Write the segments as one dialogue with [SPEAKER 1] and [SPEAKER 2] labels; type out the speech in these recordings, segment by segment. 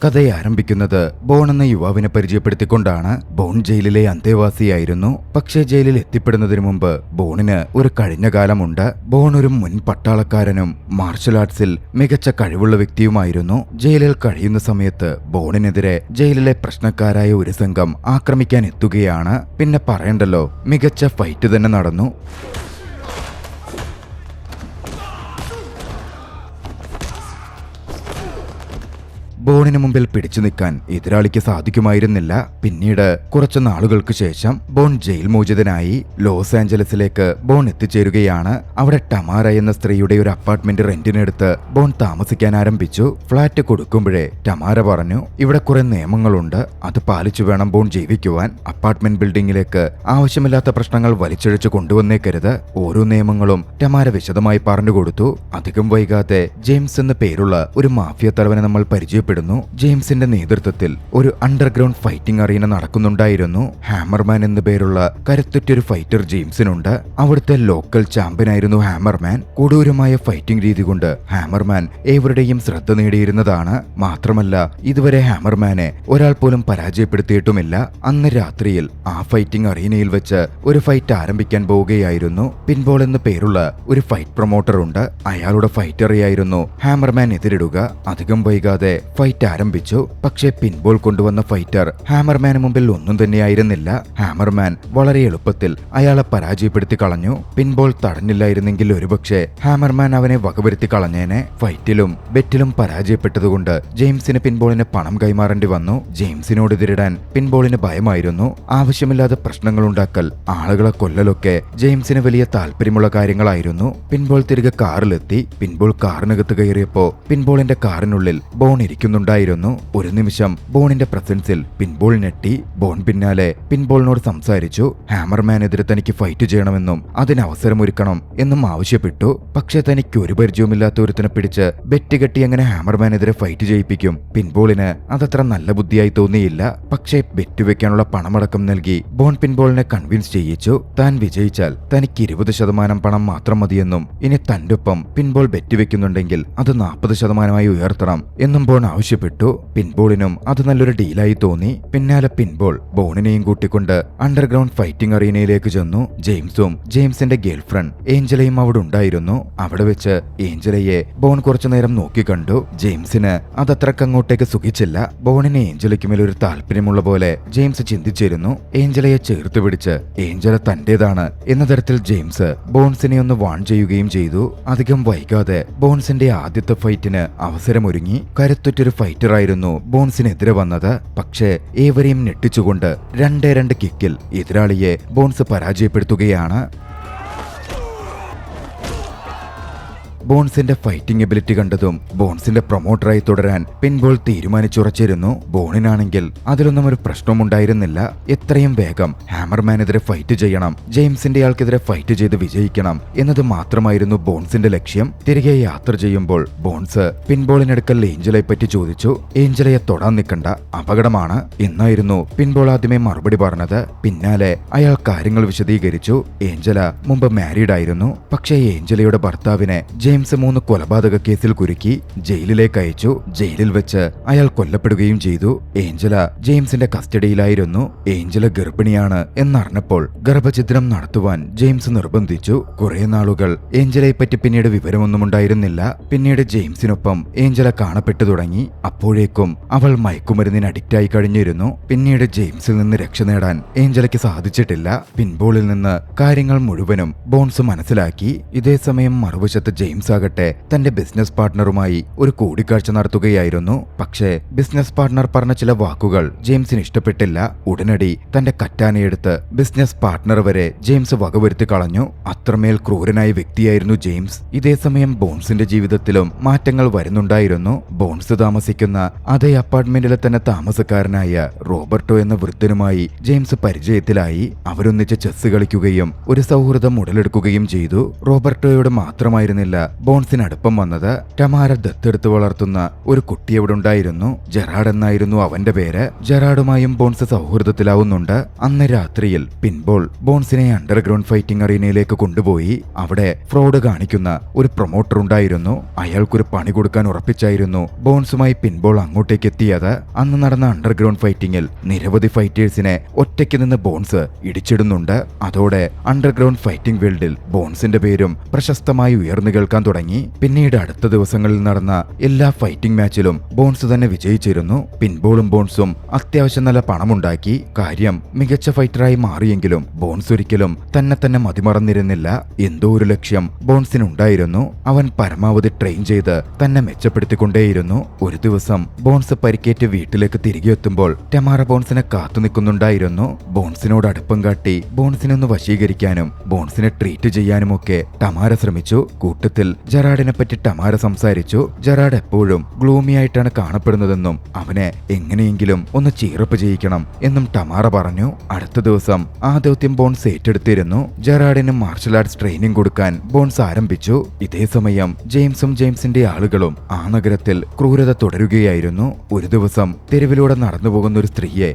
[SPEAKER 1] കഥയെ ആരംഭിക്കുന്നത് ബോൺ എന്ന യുവാവിനെ പരിചയപ്പെടുത്തിക്കൊണ്ടാണ്. ബോൺ ജയിലിലെ അന്തേവാസിയായിരുന്നു. പക്ഷേ ജയിലിൽ എത്തിപ്പെടുന്നതിന് മുമ്പ് ബോണിന് ഒരു കഴിഞ്ഞ കാലമുണ്ട്. ബോൺ ഒരു മുൻ പട്ടാളക്കാരനും മാർഷൽ ആർട്സിൽ മികച്ച കഴിവുള്ള വ്യക്തിയുമായിരുന്നു. ജയിലിൽ കഴിയുന്ന സമയത്ത് ബോണിനെതിരെ ജയിലിലെ പ്രശ്നക്കാരായ ഒരു സംഘം ആക്രമിക്കാൻ എത്തുകയാണ്. പിന്നെ പറയണ്ടല്ലോ, മികച്ച ഫൈറ്റ് തന്നെ നടന്നു. ബോണിന് മുമ്പിൽ പിടിച്ചു നിൽക്കാൻ എതിരാളിക്ക് സാധിക്കുമായിരുന്നില്ല. പിന്നീട് കുറച്ചു നാളുകൾക്ക് ശേഷം ബോൺ ജയിൽ മോചിതനായി ലോസ് ആഞ്ചലസിലേക്ക് ബോൺ എത്തിച്ചേരുകയാണ്. അവിടെ ടമാര എന്ന സ്ത്രീയുടെ ഒരു അപ്പാർട്ട്മെന്റ് റെന്റിനെടുത്ത് ബോൺ താമസിക്കാൻ ആരംഭിച്ചു. ഫ്ളാറ്റ് കൊടുക്കുമ്പോഴേ ടമാര പറഞ്ഞു, ഇവിടെ കുറെ നിയമങ്ങളുണ്ട്, അത് പാലിച്ചു വേണം ബോൺ ജീവിക്കുവാൻ. അപ്പാർട്ട്മെന്റ് ബിൽഡിംഗിലേക്ക് ആവശ്യമില്ലാത്ത പ്രശ്നങ്ങൾ വലിച്ചിഴച്ചു കൊണ്ടുവന്നേക്കരുത്. ഓരോ നിയമങ്ങളും ടമാര വിശദമായി പറഞ്ഞുകൊടുത്തു. അധികം വൈകാതെ ജെയിംസ് എന്ന പേരുള്ള ഒരു മാഫിയ തലവനെ നമ്മൾ പരിചയപ്പെടുന്നു. ജെയിംസിന്റെ നേതൃത്വത്തിൽ ഒരു അണ്ടർഗ്രൗണ്ട് ഫൈറ്റിംഗ് അറീന നടക്കുന്നുണ്ടായിരുന്നു. ഹാമർമാൻ എന്നു പേരുള്ള കരുത്തുറ്റൊരു ഫൈറ്റർ ജെയിംസിനുണ്ട്. അവിടുത്തെ ലോക്കൽ ചാമ്പ്യനായിരുന്നു ഹാമർമാൻ. കൊടൂരമായ ഫൈറ്റിംഗ് രീതി കൊണ്ട് ഹാമർമാൻ ഏവരുടെയും ശ്രദ്ധ നേടിയിരുന്നതാണ്. മാത്രമല്ല, ഇതുവരെ ഹാമർമാനെ ഒരാൾ പോലും പരാജയപ്പെടുത്തിയിട്ടുമില്ല. അന്ന് രാത്രിയിൽ ആ ഫൈറ്റിംഗ് അറീനയിൽ വെച്ച് ഒരു ഫൈറ്റ് ആരംഭിക്കാൻ പോവുകയായിരുന്നു. പിൻബോൾ എന്നു പേരുള്ള ഒരു ഫൈറ്റ് പ്രൊമോട്ടർ ഉണ്ട്. അയാളുടെ ഫൈറ്ററിയായിരുന്നു ഹാമർമാൻ എതിരിടുക. അധികം വൈകാതെ ഫൈറ്റ് ആരംഭിച്ചു. പക്ഷേ പിൻബോൾ കൊണ്ടുവന്ന ഫൈറ്റർ ഹാമർമാന് മുമ്പിൽ ഒന്നും തന്നെയായിരുന്നില്ല. ഹാമർമാൻ വളരെ എളുപ്പത്തിൽ അയാളെ പരാജയപ്പെടുത്തി കളഞ്ഞു. പിൻബോൾ തടഞ്ഞില്ലായിരുന്നെങ്കിൽ ഒരുപക്ഷെ ഹാമർമാൻ അവനെ വകവരുത്തി കളഞ്ഞേനെ. ഫൈറ്റിലും ബെറ്റിലും പരാജയപ്പെട്ടതുകൊണ്ട് ജെയിംസിന് പിൻബോളിന് പണം കൈമാറേണ്ടി വന്നു. ജെയിംസിനോട് എതിരിടാൻ പിൻബോളിന് ഭയമായിരുന്നു. ആവശ്യമില്ലാതെ പ്രശ്നങ്ങൾ ഉണ്ടാക്കൽ, ആളുകളെ കൊല്ലലൊക്കെ ജെയിംസിന് വലിയ താല്പര്യമുള്ള കാര്യങ്ങളായിരുന്നു. പിൻബോൾ തിരികെ കാറിലെത്തി. പിൻബോൾ കാറിനകത്ത് കയറിയപ്പോ പിൻബോളിന്റെ കാറിനുള്ളിൽ ബോൺ ഇരിക്കുന്നുണ്ടായിരുന്നു. ഒരു നിമിഷം ബോണിന്റെ പ്രസൻസിൽ പിൻബോൾ ഞെട്ടി. ബോൺ പിന്നാലെ പിൻബോളിനോട് സംസാരിച്ചു. ഹാമർമാനെതിരെ തനിക്ക് ഫൈറ്റ് ചെയ്യണമെന്നും അതിന് അവസരമൊരുക്കണം എന്നും ആവശ്യപ്പെട്ടു. പക്ഷെ തനിക്ക് ഒരു പരിചയവുമില്ലാത്ത ഒരുത്തിനെ പിടിച്ച് ബെറ്റ് കെട്ടി എങ്ങനെ ഹാമർമാനെതിരെ ഫൈറ്റ് ചെയ്യിപ്പിക്കും? പിൻബോളിന് അതത്ര നല്ല ബുദ്ധിയായി തോന്നിയില്ല. പക്ഷേ ബെറ്റ് വെക്കാനുള്ള പണമടക്കം നൽകി ബോൺ പിൻബോളിനെ കൺവിൻസ് ചെയ്യിച്ചു. താൻ വിജയിച്ചാൽ തനിക്ക് 20% പണം മാത്രം മതിയെന്നും ഇനി തന്റെ ഒപ്പം പിൻബോൾ ബെറ്റ് വെക്കുന്നുണ്ടെങ്കിൽ അത് 40% ഉയർത്തണം എന്നും ബോൺ ആവശ്യപ്പെട്ടു. പിൻബോളിനും അത് നല്ലൊരു ഡീലായി തോന്നി. പിന്നാലെ പിൻബോൾ ബോണിനെയും കൂട്ടിക്കൊണ്ട് അണ്ടർഗ്രൗണ്ട് ഫൈറ്റിംഗ് അറീനയിലേക്ക് ചെന്നു. ജെയിംസും ജെയിംസിന്റെ ഗേൾഫ്രണ്ട് ഏഞ്ചലയും അവിടെ ഉണ്ടായിരുന്നു. അവിടെ വെച്ച് ഏഞ്ചലയെ ബോൺ കുറച്ചു നേരം നോക്കിക്കണ്ടു. ജെയിംസിന് അതത്രക്ക് അങ്ങോട്ടേക്ക് സുഖിച്ചില്ല. ബോണിന് ഏഞ്ചലയ്ക്കുമേൽ ഒരു താല്പര്യമുള്ള പോലെ ജെയിംസ് ചിന്തിച്ചിരുന്നു. ഏഞ്ചലയെ ചേർത്ത് പിടിച്ച് ഏഞ്ചല തന്റേതാണ് എന്ന തരത്തിൽ ജെയിംസ് ബോൺസിനെ ഒന്ന് വാൺ ചെയ്യുകയും ചെയ്തു. അധികം വൈകാതെ ബോൺസിന്റെ ആദ്യത്തെ ഫൈറ്റിന് അവസരമൊരുങ്ങി. കരുത്തുറ്റൊരു ഫൈറ്ററായിരുന്നു ബോൺസിനെതിരെ വന്നത്. പക്ഷേ ഏവരെയും ഞെട്ടിച്ചുകൊണ്ട് 2 കിക്കിൽ എതിരാളിയെ ബോൺസ് പരാജയപ്പെടുത്തുകയാണ്. ബോൺസിന്റെ ഫൈറ്റിംഗ് എബിലിറ്റി കണ്ടതും ബോൺസിന്റെ പ്രൊമോട്ടറായി തുടരാൻ പിൻബോൾ തീരുമാനിച്ചുറച്ചിരുന്നു. ബോണിനാണെങ്കിൽ അതിലൊന്നും ഒരു പ്രശ്നമുണ്ടായിരുന്നില്ല. എത്രയും വേഗം ഹാമർമാനെതിരെ ഫൈറ്റ് ചെയ്യണം, ജെയിംസിന്റെ ആൾക്കെതിരെ ഫൈറ്റ് ചെയ്ത് വിജയിക്കണം എന്നത് മാത്രമായിരുന്നു ബോൺസിന്റെ ലക്ഷ്യം. തിരികെ യാത്ര ചെയ്യുമ്പോൾ ബോൺസ് പിൻബോളിനടുക്കൽ ഏഞ്ചലയെ പറ്റി ചോദിച്ചു. ഏഞ്ചലയെ തൊടാൻ നിൽക്കണ്ട, അപകടമാണ് എന്നായിരുന്നു പിൻബോൾ ആദ്യമേ മറുപടി പറഞ്ഞത്. പിന്നാലെ അയാൾ കാര്യങ്ങൾ വിശദീകരിച്ചു. ഏഞ്ചല മുമ്പ് മാരീഡ് ആയിരുന്നു. പക്ഷേ ഏഞ്ചലയുടെ ഭർത്താവിനെ ജെയിംസ് 3 കൊലപാതക കേസിൽ കുരുക്കി ജയിലിലേക്ക് അയച്ചു. ജയിലിൽ വെച്ച് അയാൾ കൊല്ലപ്പെടുകയും ചെയ്തു. ഏഞ്ചല ജെയിംസിന്റെ കസ്റ്റഡിയിലായിരുന്നു. ഏഞ്ചല ഗർഭിണിയാണ് എന്നറിഞ്ഞപ്പോൾ ഗർഭഛിദ്രം നടത്തുവാൻ ജെയിംസ് നിർബന്ധിച്ചു. കുറെ നാളുകൾ ഏഞ്ചലയെ പറ്റി പിന്നീട് വിവരമൊന്നും ഉണ്ടായിരുന്നില്ല. പിന്നീട് ജെയിംസിനൊപ്പം ഏഞ്ചല കാണപ്പെട്ടു തുടങ്ങി. അപ്പോഴേക്കും അവൾ മയക്കുമരുന്നിന് അഡിക്റ്റായി കഴിഞ്ഞിരുന്നു. പിന്നീട് ജെയിംസിൽ നിന്ന് രക്ഷ നേടാൻ ഏഞ്ചലയ്ക്ക് സാധിച്ചിട്ടില്ല. പിൻബോളിൽ നിന്ന് കാര്യങ്ങൾ മുഴുവനും ബോൺസ് മനസ്സിലാക്കി. ഇതേസമയം മറുവശത്ത് ജെയിംസ് ആകട്ടെ തന്റെ ബിസിനസ് പാർട്ട്ണറുമായി ഒരു കൂടിക്കാഴ്ച നടത്തുകയായിരുന്നു. പക്ഷേ ബിസിനസ് പാർട്ട്ണർ പറഞ്ഞ ചില വാക്കുകൾ ജെയിംസിന് ഇഷ്ടപ്പെട്ടില്ല. ഉടനടി തന്റെ കറ്റാനയെടുത്ത് ബിസിനസ് പാർട്ട്ണർ വരെ ജെയിംസ് വകവരുത്തി കളഞ്ഞു. അത്രമേൽ ക്രൂരനായ വ്യക്തിയായിരുന്നു ജെയിംസ്. ഇതേസമയം ബോൺസിന്റെ ജീവിതത്തിലും മാറ്റങ്ങൾ വരുന്നുണ്ടായിരുന്നു. ബോൺസ് താമസിക്കുന്ന അതേ അപ്പാർട്ട്മെന്റിലെ തന്നെ താമസക്കാരനായ റോബർട്ടോ എന്ന വൃദ്ധനുമായി ജെയിംസ് പരിചയത്തിലായി. അവരൊന്നിച്ച് ചെസ് കളിക്കുകയും ഒരു സൗഹൃദം ഉടലെടുക്കുകയും ചെയ്തു. റോബർട്ടോയോട് മാത്രമായിരുന്നില്ല ബോൺസിനടുപ്പം വന്നത്. ടമാര ദത്തെടുത്ത് വളർത്തുന്ന ഒരു കുട്ടി അവിടെ ഉണ്ടായിരുന്നു. ജെറാഡ് എന്നായിരുന്നു അവന്റെ പേര്. ജെറാഡുമായും ബോൺസ് സൗഹൃദത്തിലാവുന്നുണ്ട്. അന്ന് രാത്രിയിൽ പിൻബോൾ ബോൺസിനെ അണ്ടർഗ്രൗണ്ട് ഫൈറ്റിംഗ് അറീനയിലേക്ക് കൊണ്ടുപോയി. അവിടെ ഫ്രോഡ് കാണിക്കുന്ന ഒരു പ്രൊമോട്ടർ ഉണ്ടായിരുന്നു. അയാൾക്കൊരു പണി കൊടുക്കാൻ ഉറപ്പിച്ചായിരുന്നു ബോൺസുമായി പിൻബോൾ അങ്ങോട്ടേക്ക് എത്തിയത്. അന്ന് നടന്ന അണ്ടർഗ്രൗണ്ട് ഫൈറ്റിംഗിൽ നിരവധി ഫൈറ്റേഴ്സിനെ ഒറ്റയ്ക്ക് നിന്ന് ബോൺസ് ഇടിച്ചിടുന്നുണ്ട്. അതോടെ അണ്ടർഗ്രൗണ്ട് ഫൈറ്റിംഗ് വേൾഡിൽ ബോൺസിന്റെ പേരും പ്രശസ്തമായി ഉയർന്നു കേൾക്കാൻ തുടങ്ങി. പിന്നീട് അടുത്ത ദിവസങ്ങളിൽ നടന്ന എല്ലാ ഫൈറ്റിംഗ് മാച്ചിലും ബോൺസ് തന്നെ വിജയിച്ചിരുന്നു. പിൻബോളും ബോൺസും അത്യാവശ്യം നല്ല പണമുണ്ടാക്കി. കാര്യം മികച്ച ഫൈറ്ററായി മാറിയെങ്കിലും ബോൺസ് ഒരിക്കലും തന്നെ മതിമറന്നിരുന്നില്ല. എന്തോ ഒരു ലക്ഷ്യം ബോൺസിനുണ്ടായിരുന്നു. അവൻ പരമാവധി ട്രെയിൻ ചെയ്ത് തന്നെ മെച്ചപ്പെടുത്തിക്കൊണ്ടേയിരുന്നു. ഒരു ദിവസം ബോൺസ് പരിക്കേറ്റ് വീട്ടിലേക്ക് തിരികെ എത്തുമ്പോൾ ടമാര ബോൺസിനെ കാത്തു നിൽക്കുന്നുണ്ടായിരുന്നു. ബോൺസിനോട് അടുപ്പം കാട്ടി ബോൺസിനെ ഒന്ന് വശീകരിക്കാനും ബോൺസിനെ ട്രീറ്റ് ചെയ്യാനുമൊക്കെ ടമാര ശ്രമിച്ചു. കൂട്ടത്തിൽ ജെറാഡിനെ പറ്റി ടമാര സംസാരിച്ചു. ജെറാഡ് എപ്പോഴും ഗ്ലൂമി ആയിട്ടാണ് കാണപ്പെടുന്നതെന്നും അവനെ എങ്ങനെയെങ്കിലും ഒന്ന് ചീറപ്പ് ചെയ്യിക്കണം എന്നും ടമാര പറഞ്ഞു. അടുത്ത ദിവസം ആ ദൗത്യം ബോൺസ് ഏറ്റെടുത്തിരുന്നു. ജെറാഡിന് മാർഷൽ ആർട്സ് ട്രെയിനിങ് കൊടുക്കാൻ ബോൺസ് ആരംഭിച്ചു. ഇതേ സമയം ജെയിംസിന്റെ ആളുകളും ആ നഗരത്തിൽ ക്രൂരത തുടരുകയായിരുന്നു. ഒരു ദിവസം തെരുവിലൂടെ നടന്നുപോകുന്ന ഒരു സ്ത്രീയെ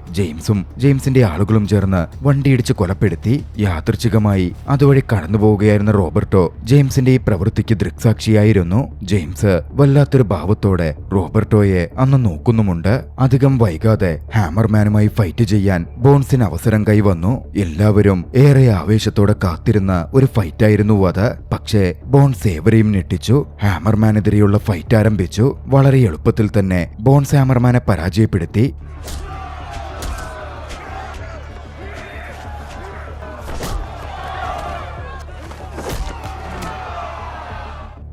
[SPEAKER 1] ജെയിംസിന്റെ ആളുകളും ചേർന്ന് വണ്ടിയിടിച്ച് കൊലപ്പെടുത്തി. യാദൃച്ഛികമായി അതുവഴി കടന്നുപോവുകയായിരുന്ന റോബർട്ടോ ജെയിംസിന്റെ ഈ പ്രവൃത്തിക്ക് ദൃക്സാക്ഷിയായിരുന്നു. ജെയിംസ് വല്ലാത്തൊരു ഭാവത്തോടെ റോബർട്ടോയെ അന്ന് നോക്കുന്നുമുണ്ട്. അധികം വൈകാതെ ഹാമർമാനുമായി ഫൈറ്റ് ചെയ്യാൻ ബോൺസിന് അവസരം കൈവന്നു. എല്ലാവരും ഏറെ ആവേശത്തോടെ കാത്തിരുന്ന ഒരു ഫൈറ്റായിരുന്നു അത്. പക്ഷേ ബോൺസ് ഏവരെയും ഞെട്ടിച്ചു. ഹാമർമാനെതിരെയുള്ള ഫൈറ്റ് ആരംഭിച്ചു. വളരെ എളുപ്പത്തിൽ തന്നെ ബോൺസ് ഹാമർമാനെ പരാജയപ്പെടുത്തി.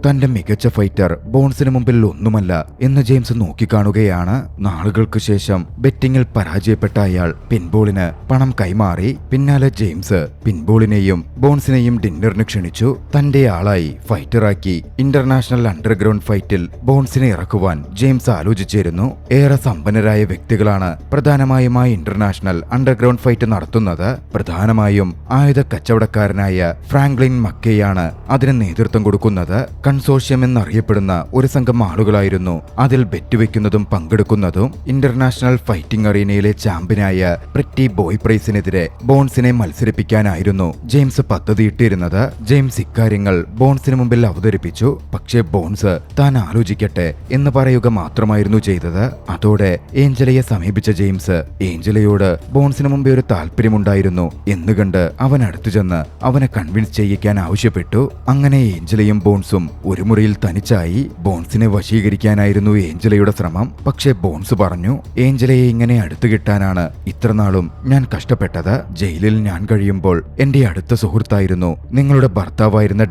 [SPEAKER 1] തന്റെ മികച്ച ഫൈറ്റർ ബോൺസിന് മുമ്പിൽ ഒന്നുമല്ല എന്ന് ജെയിംസ് നോക്കിക്കാണുകയാണ്. നാളുകൾക്ക് ശേഷം ബെറ്റിംഗിൽ പരാജയപ്പെട്ട അയാൾ പിൻബോളിന് പണം കൈമാറി. പിന്നാലെ ജെയിംസ് പിൻബോളിനെയും ബോൺസിനെയും ഡിന്നറിന് ക്ഷണിച്ചു. തന്റെ ആളായി ഫൈറ്ററാക്കി ഇന്റർനാഷണൽ അണ്ടർഗ്രൗണ്ട് ഫൈറ്റിൽ ബോൺസിനെ ഇറക്കുവാൻ ജെയിംസ് ആലോചിച്ചിരുന്നു. ഏറെ സമ്പന്നരായ വ്യക്തികളാണ് പ്രധാനമായും ആ ഇന്റർനാഷണൽ അണ്ടർഗ്രൗണ്ട് ഫൈറ്റ് നടത്തുന്നത്. പ്രധാനമായും ആയുധ കച്ചവടക്കാരനായ ഫ്രാങ്ക്ലിൻ മക്കേയാണ് അതിന് നേതൃത്വം കൊടുക്കുന്നത്. കൺസോർഷ്യം എന്നറിയപ്പെടുന്ന ഒരു സംഘം ആളുകളായിരുന്നു അതിൽ ബെറ്റ് വെക്കുന്നതും പങ്കെടുക്കുന്നതും. ഇന്റർനാഷണൽ ഫൈറ്റിംഗ് അറീനയിലെ ചാമ്പ്യനായ പ്രിറ്റി ബോയ് പ്രൈസിനെതിരെ ബോൺസിനെ മത്സരിപ്പിക്കാനായിരുന്നു ജെയിംസ് പദ്ധതിയിട്ടിരുന്നത്. ജെയിംസ് ഇക്കാര്യങ്ങൾ ബോൺസിന് മുമ്പിൽ അവതരിപ്പിച്ചു. പക്ഷേ ബോൺസ് താൻ ആലോചിക്കട്ടെ എന്ന് പറയുക മാത്രമായിരുന്നു ചെയ്തത്. അതോടെ ഏഞ്ചലയെ സമീപിച്ച ജെയിംസ് ഏഞ്ചലയോട് ബോൺസിന് മുമ്പേ ഒരു താല്പര്യമുണ്ടായിരുന്നു എന്ന് കണ്ട് അവൻ അടുത്തു ചെന്ന് അവനെ കൺവിൻസ് ചെയ്യിക്കാൻ ആവശ്യപ്പെട്ടു. അങ്ങനെ ഏഞ്ചലയും ബോൺസും ഒരു മുറിയിൽ തനിച്ചായി. ബോൺസിനെ വശീകരിക്കാനായിരുന്നു ഏഞ്ചലയുടെ ശ്രമം. പക്ഷേ ബോൺസ് പറഞ്ഞു, ഏഞ്ചലയെ ഇങ്ങനെ അടുത്തു കിട്ടാനാണ് ഇത്രനാളും ഞാൻ കഷ്ടപ്പെട്ടത്. ജയിലിൽ ഞാൻ കഴിയുമ്പോൾ എന്റെ അടുത്ത സുഹൃത്തായിരുന്നു നിങ്ങളുടെ ഭർത്താവായിരുന്ന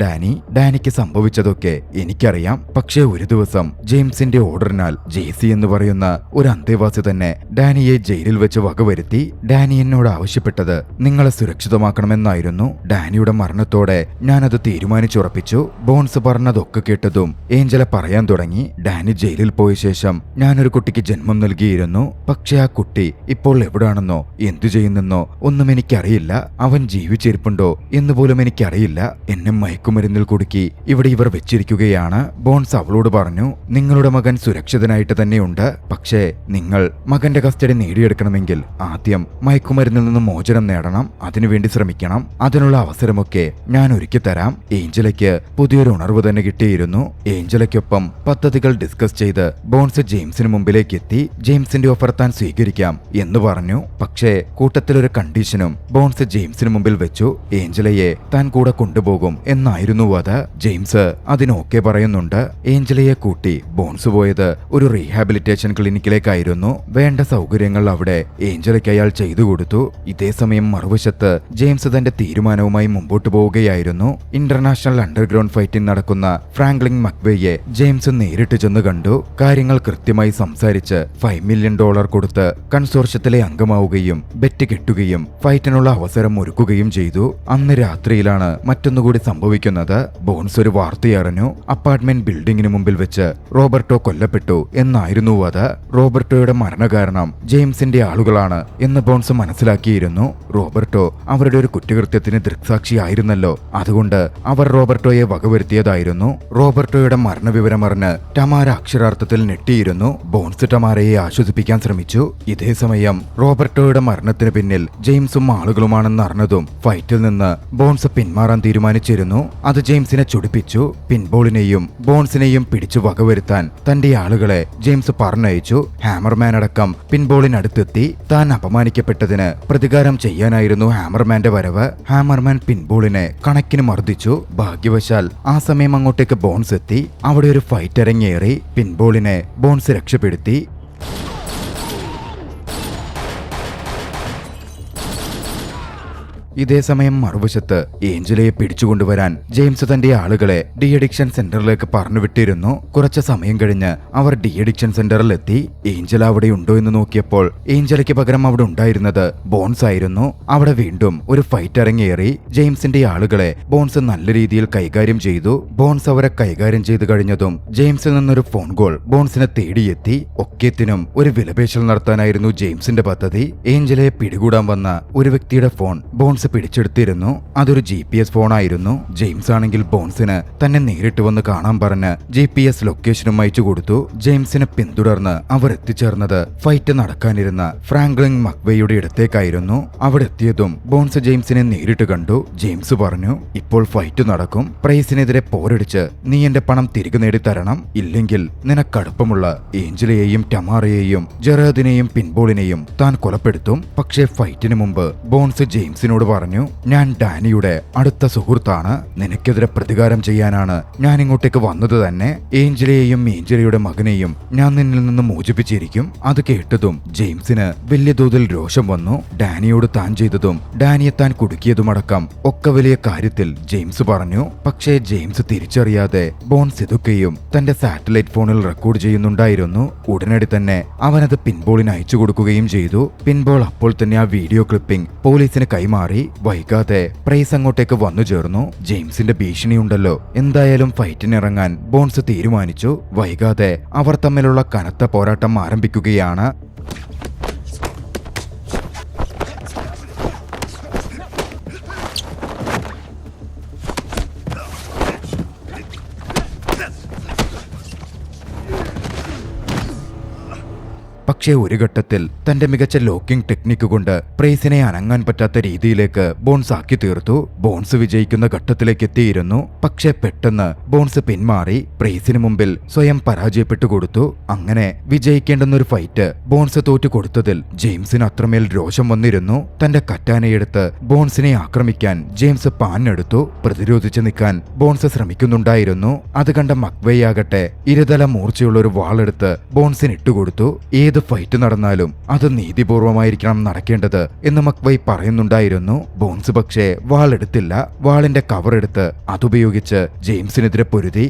[SPEAKER 1] ഡാനിക്ക് സംഭവിച്ചതൊക്കെ എനിക്കറിയാം. പക്ഷേ ഒരു ദിവസം ജെയിംസിന്റെ ഓർഡറിനാൽ ജെയ്സി എന്ന് പറയുന്ന ഒരു അന്തേവാസി തന്നെ ഡാനിയെ ജയിലിൽ വെച്ച് വകവരുത്തി. ഡാനി എന്നോട് ആവശ്യപ്പെട്ടത് നിങ്ങളെ സുരക്ഷിതമാക്കണമെന്നായിരുന്നു. ഡാനിയുടെ മരണത്തോടെ ഞാനത് തീരുമാനിച്ചുറപ്പിച്ചു. ബോൺസ് പറഞ്ഞതൊക്കെ കേട്ടതും ഏഞ്ചല പറയാൻ തുടങ്ങി, ഡാനി ജയിലിൽ പോയ ശേഷം ഞാനൊരു കുട്ടിക്ക് ജന്മം നൽകിയിരുന്നു. പക്ഷെ ആ കുട്ടി ഇപ്പോൾ എവിടാണെന്നോ എന്തു ചെയ്യുന്നെന്നോ ഒന്നും എനിക്കറിയില്ല. അവൻ ജീവിച്ചിരിപ്പുണ്ടോ എന്നുപോലും എനിക്കറിയില്ല. എന്നെ മയക്കുമരുന്നിൽ കുടുക്കി ഇവിടെ ഇവർ വെച്ചിരിക്കുകയാണ്. ബോൺസ് അവളോട് പറഞ്ഞു, നിങ്ങളുടെ മകൻ സുരക്ഷിതനായിട്ട് തന്നെയുണ്ട്. പക്ഷേ നിങ്ങൾ മകന്റെ കസ്റ്റഡി നേടിയെടുക്കണമെങ്കിൽ ആദ്യം മയക്കുമരുന്നിൽ നിന്ന് മോചനം നേടണം. അതിനുവേണ്ടി ശ്രമിക്കണം. അതിനുള്ള അവസരമൊക്കെ ഞാൻ ഒരുക്കി തരാം. ഏഞ്ചലയ്ക്ക് പുതിയൊരു ഉണർവ് തന്നെ കിട്ടിയിരുന്നു. ഏഞ്ചലയ്ക്കൊപ്പം പദ്ധതികൾ ഡിസ്കസ് ചെയ്ത് ബോൺസ് ജെയിംസിന് മുമ്പിലേക്ക് എത്തി. ജെയിംസിന്റെ ഓഫർ താൻ സ്വീകരിക്കാം എന്ന് പറഞ്ഞു. പക്ഷേ കൂട്ടത്തിലൊരു കണ്ടീഷനും ബോൺസ് ജെയിംസിന് മുമ്പിൽ വെച്ചു. ഏഞ്ചലയെ താൻ കൂടെ കൊണ്ടുപോകും എന്നായിരുന്നു അത്. ജെയിംസ് അതിനൊക്കെ പറയുന്നുണ്ട്. ഏഞ്ചലയെ കൂട്ടി ബോൺസ് പോയത് ഒരു റീഹാബിലിറ്റേഷൻ ക്ലിനിക്കിലേക്കായിരുന്നു. വേണ്ട സൗകര്യങ്ങൾ അവിടെ ഏഞ്ചലയ്ക്ക് അയാൾ ചെയ്തു കൊടുത്തു. ഇതേസമയം മറുവശത്ത് ജെയിംസ് തന്റെ തീരുമാനവുമായി മുമ്പോട്ട് പോവുകയായിരുന്നു. ഇന്റർനാഷണൽ അണ്ടർഗ്രൗണ്ട് ഫൈറ്റിംഗ് നടക്കുന്ന ഫ്രാങ്ക്ലിൻ മക്വേയെ ജെയിംസ് നേരിട്ട് ചെന്ന് കണ്ടു. കാര്യങ്ങൾ കൃത്യമായി സംസാരിച്ച് $5 മില്യൺ കൊടുത്ത് കൺസോർഷ്യത്തിലെ അംഗമാവുകയും ബെറ്റ് കെട്ടുകയും ഫൈറ്റിനുള്ള അവസരം ഒരുക്കുകയും ചെയ്തു. അന്ന് രാത്രിയിലാണ് മറ്റൊന്നുകൂടി സംഭവിക്കുന്നത്. ബോൺസ് ഒരു വാർത്തയറിഞ്ഞു. അപ്പാർട്ട്മെന്റ് ബിൽഡിംഗിന് മുമ്പിൽ വെച്ച് റോബർട്ടോ കൊല്ലപ്പെട്ടു എന്നായിരുന്നു അത്. റോബർട്ടോയുടെ മരണകാരണം ജെയിംസിന്റെ ആളുകളാണ് എന്ന് ബോൺസ് മനസ്സിലാക്കിയിരുന്നു. റോബർട്ടോ അവരുടെ ഒരു കുറ്റകൃത്യത്തിന് ദൃക്സാക്ഷിയായിരുന്നല്ലോ. അതുകൊണ്ട് അവർ റോബർട്ടോയെ വകവരുത്തിയതായിരുന്നു. റോബർട്ടോയുടെ മരണവിവരമറിഞ്ഞ് ടമാര അക്ഷരാർത്ഥത്തിൽ ഞെട്ടിയിരുന്നു. ബോൺസ് ടമാരയെ ആശ്വസിപ്പിക്കാൻ ശ്രമിച്ചു. ഇതേസമയം റോബർട്ടോയുടെ മരണത്തിന് പിന്നിൽ ജെയിംസും ആളുകളുമാണെന്ന് അറിഞ്ഞതും ഫൈറ്റിൽ നിന്ന് ബോൺസ് പിന്മാറാൻ തീരുമാനിച്ചിരുന്നു. അത് ജെയിംസിനെ ചൊടിപ്പിച്ചു. പിൻബോളിനെയും ബോൺസിനെയും പിടിച്ചു വകവരുത്താൻ തന്റെ ആളുകളെ ജെയിംസ് പറഞ്ഞയച്ചു. ഹാമർമാൻ അടക്കം പിൻബോളിനടുത്തെത്തി. താൻ അപമാനിക്കപ്പെട്ടതിന് പ്രതികാരം ചെയ്യാനായിരുന്നു ഹാമർമാന്റെ വരവ്. ഹാമർമാൻ പിൻബോളിനെ കണക്കിന് മർദ്ദിച്ചു. ഭാഗ്യവശാൽ ആ സമയം അങ്ങോട്ടേക്ക് ബോൺസ് എത്തി. അവിടെ ഒരു ഫൈറ്റ് അരങ്ങേറി. പിൻബോളിനെ ബോൺസ് രക്ഷപ്പെടുത്തി. ഇതേസമയം മറുവശത്ത് ഏഞ്ചലയെ പിടിച്ചുകൊണ്ടുവരാൻ ജെയിംസ് തന്റെ ആളുകളെ ഡി അഡിക്ഷൻ സെന്ററിലേക്ക് പറഞ്ഞുവിട്ടിരുന്നു. കുറച്ച് സമയം കഴിഞ്ഞ് അവർ ഡി അഡിക്ഷൻ സെന്ററിൽ എത്തി. ഏഞ്ചല അവിടെ ഉണ്ടോ എന്ന് നോക്കിയപ്പോൾ ഏഞ്ചലയ്ക്ക് പകരം അവിടെ ഉണ്ടായിരുന്നത് ബോൺസ് ആയിരുന്നു. അവിടെ വീണ്ടും ഒരു ഫൈറ്റ് അരങ്ങേറി. ജെയിംസിന്റെ ആളുകളെ ബോൺസ് നല്ല രീതിയിൽ കൈകാര്യം ചെയ്തു. ബോൺസ് അവരെ കൈകാര്യം ചെയ്തു കഴിഞ്ഞതും ജെയിംസിൽ നിന്നൊരു ഫോൺ കോൾ ബോൺസിനെ തേടിയെത്തി. ഒക്കേത്തിനും ഒരു വിലപേശൽ നടത്താനായിരുന്നു ജെയിംസിന്റെ പദ്ധതി. ഏഞ്ചലയെ പിടികൂടാൻ വന്ന ഒരു വ്യക്തിയുടെ ഫോൺ ബോൺസ് പിടിച്ചെടുത്തിരുന്നു. അതൊരു GPS ഫോണായിരുന്നു. ജെയിംസ് ആണെങ്കിൽ ബോൺസിന് തന്നെ നേരിട്ട് വന്ന് കാണാൻ പറഞ്ഞ് GPS ലൊക്കേഷനും അയച്ചു കൊടുത്തു. ജെയിംസിനെ പിന്തുടർന്ന് അവർ എത്തിച്ചേർന്നത് ഫൈറ്റ് നടക്കാനിരുന്ന ഫ്രാങ്ക്ലിൻ മക്വേയുടെ ഇടത്തേക്കായിരുന്നു. അവിടെ എത്തിയതും ബോൺസ് ജെയിംസിനെ നേരിട്ട് കണ്ടു. ജെയിംസ് പറഞ്ഞു, ഇപ്പോൾ ഫൈറ്റ് നടക്കും. പ്രൈസിനെതിരെ പോരടിച്ച് നീ എന്റെ പണം തിരികെ നേടിത്തരണം. ഇല്ലെങ്കിൽ നിനക്കടുപ്പമുള്ള ഏഞ്ചലയെയും ടമാറയെയും ജെറാദിനെയും പിൻബോളിനെയും താൻ കൊലപ്പെടുത്തും. പക്ഷേ ഫൈറ്റിന് മുമ്പ് ബോൺസ് ജെയിംസിനോട് പറഞ്ഞു, ഞാൻ ഡാനിയുടെ അടുത്ത സുഹൃത്താണ്. നിനക്കെതിരെ പ്രതികാരം ചെയ്യാനാണ് ഞാൻ ഇങ്ങോട്ടേക്ക് വന്നത് തന്നെ. ഏഞ്ചലയെയും ഏഞ്ചലയുടെ മകനെയും ഞാൻ നിന്നിൽ നിന്ന് മോചിപ്പിച്ചിരിക്കും. അത് കേട്ടതും ജെയിംസിന് വലിയ തോതിൽ രോഷം വന്നു. ഡാനിയോട് താൻ ചെയ്തതും ഡാനിയെ താൻ കുടുക്കിയതുമടക്കം ഒക്കെ വലിയ കാര്യത്തിൽ ജെയിംസ് പറഞ്ഞു. പക്ഷേ ജെയിംസ് തിരിച്ചറിയാതെ ബോൺസ് ഇതൊക്കെയും തന്റെ സാറ്റലൈറ്റ് ഫോണിൽ റെക്കോർഡ് ചെയ്യുന്നുണ്ടായിരുന്നു. ഉടനടി തന്നെ അവനത് പിൻബോളിന് അയച്ചു കൊടുക്കുകയും ചെയ്തു. പിൻബോൾ അപ്പോൾ തന്നെ ആ വീഡിയോ ക്ലിപ്പിംഗ് പോലീസിന് കൈമാറി. വൈകാതെ പ്രൈസ് അങ്ങോട്ടേക്ക് വന്നു ചേർന്നു. ജെയിംസിന്റെ ഭീഷണിയുണ്ടല്ലോ. എന്തായാലും ഫൈറ്റിനിറങ്ങാൻ ബോൺസ് തീരുമാനിച്ചു. വൈകാതെ അവർ തമ്മിലുള്ള കനത്ത പോരാട്ടം ആരംഭിക്കുകയാണ്. പക്ഷേ ഒരു ഘട്ടത്തിൽ തന്റെ മികച്ച ലോക്കിംഗ് ടെക്നിക്ക് കൊണ്ട് പ്രൈസിനെ അനങ്ങാൻ പറ്റാത്ത രീതിയിലേക്ക് ബോൺസ് ആക്കി തീർത്തു. ബോൺസ് വിജയിക്കുന്ന ഘട്ടത്തിലേക്ക് എത്തിയിരുന്നു. പക്ഷേ പെട്ടെന്ന് ബോൺസ് പിന്മാറി. പ്രൈസിന് മുമ്പിൽ സ്വയം പരാജയപ്പെട്ടു കൊടുത്തു. അങ്ങനെ വിജയിക്കേണ്ടുന്നൊരു ഫൈറ്റ് ബോൺസ് തോറ്റു കൊടുത്തതിൽ ജെയിംസിന് അത്രമേൽ രോഷം വന്നിരുന്നു. തന്റെ കറ്റാനയെടുത്ത് ബോൺസിനെ ആക്രമിക്കാൻ ജെയിംസ് പാഞ്ഞെടുത്തു. പ്രതിരോധിച്ചു നിൽക്കാൻ ബോൺസ് ശ്രമിക്കുന്നുണ്ടായിരുന്നു. അത് കണ്ട മക്വേയാകട്ടെ ഇരുതല മൂർച്ചയുള്ള ഒരു വാളെടുത്ത് ബോൺസിന് ഇട്ടുകൊടുത്തു. ഏത് ഫൈറ്റ് നടന്നാലും അത് നീതിപൂർവമായിരിക്കണം നടക്കേണ്ടത് എന്ന് മക്വൈ പറയുന്നുണ്ടായിരുന്നു. ബോൺസ് പക്ഷേ വാളെടുത്തില്ല. വാളിന്റെ കവർ എടുത്ത് അതുപയോഗിച്ച് ജെയിംസിനെതിരെ പൊരുതി.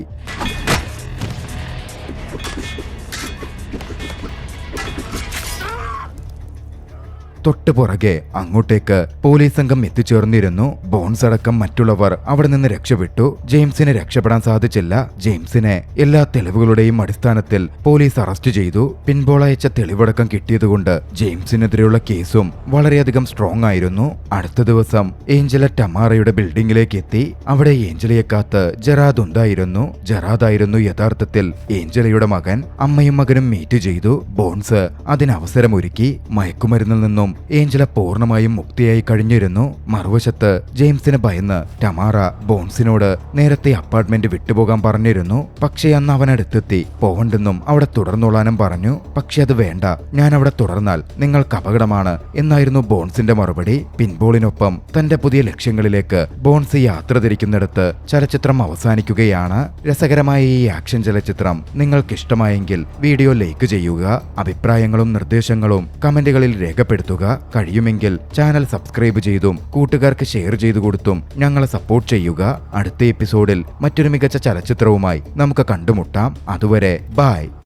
[SPEAKER 1] തൊട്ടു പുറകെ അങ്ങോട്ടേക്ക് പോലീസ് സംഘം എത്തിച്ചേർന്നിരുന്നു. ബോൺസ് അടക്കം മറ്റുള്ളവർ അവിടെ നിന്ന് രക്ഷപ്പെട്ടു. ജെയിംസിന് രക്ഷപ്പെടാൻ സാധിച്ചില്ല. ജെയിംസിനെ എല്ലാ തെളിവുകളുടെയും അടിസ്ഥാനത്തിൽ പോലീസ് അറസ്റ്റ് ചെയ്തു. പിൻബോൾ അയച്ച തെളിവടക്കം കിട്ടിയതുകൊണ്ട് ജെയിംസിനെതിരെയുള്ള കേസും വളരെയധികം സ്ട്രോങ് ആയിരുന്നു. അടുത്ത ദിവസം ഏഞ്ചല ടമാറയുടെ ബിൽഡിംഗിലേക്ക് എത്തി. അവിടെ ഏഞ്ചലയെ കാത്ത് ജെറാദ് ഉണ്ടായിരുന്നു. ജെറാദായിരുന്നു യഥാർത്ഥത്തിൽ ഏഞ്ചലയുടെ മകൻ. അമ്മയും മകനും മീറ്റ് ചെയ്തു. ബോൺസ് അതിനവസരമൊരുക്കി. മയക്കുമരുന്നിൽ നിന്നും ഏഞ്ചല പൂർണ്ണമായും മുക്തിയായി കഴിഞ്ഞിരുന്നു. മറുവശത്ത് ജെയിംസിന് ഭയന്ന് ടമാറ ബോൺസിനോട് നേരത്തെ അപ്പാർട്ട്മെന്റ് വിട്ടുപോകാൻ പറഞ്ഞിരുന്നു. പക്ഷേ അന്ന് അവനടുത്തെത്തി പോവണ്ടെന്നും അവിടെ തുടർന്നോളാനും പറഞ്ഞു. പക്ഷെ അത് വേണ്ട, ഞാൻ അവിടെ തുടർന്നാൽ നിങ്ങൾക്ക് അപകടമാണ് എന്നായിരുന്നു ബോൺസിന്റെ മറുപടി. പിൻബോളിനൊപ്പം തന്റെ പുതിയ ലക്ഷ്യങ്ങളിലേക്ക് ബോൺസ് യാത്ര തിരിക്കുന്നിടത്ത് ചലച്ചിത്രം അവസാനിക്കുകയാണ്. രസകരമായ ഈ ആക്ഷൻ ചലച്ചിത്രം നിങ്ങൾക്കിഷ്ടമായെങ്കിൽ വീഡിയോ ലൈക്ക് ചെയ്യുക. അഭിപ്രായങ്ങളും നിർദ്ദേശങ്ങളും കമന്റുകളിൽ രേഖപ്പെടുത്തുക. കഴിയുമെങ്കിൽ ചാനൽ സബ്സ്ക്രൈബ് ചെയ്തും കൂട്ടുകാർക്ക് ഷെയർ ചെയ്തു കൊടുത്തും ഞങ്ങളെ സപ്പോർട്ട് ചെയ്യുക. അടുത്ത എപ്പിസോഡിൽ മറ്റൊരു മികച്ച ചലച്ചിത്രവുമായി നമുക്ക് കണ്ടുമുട്ടാം. അതുവരെ ബൈ.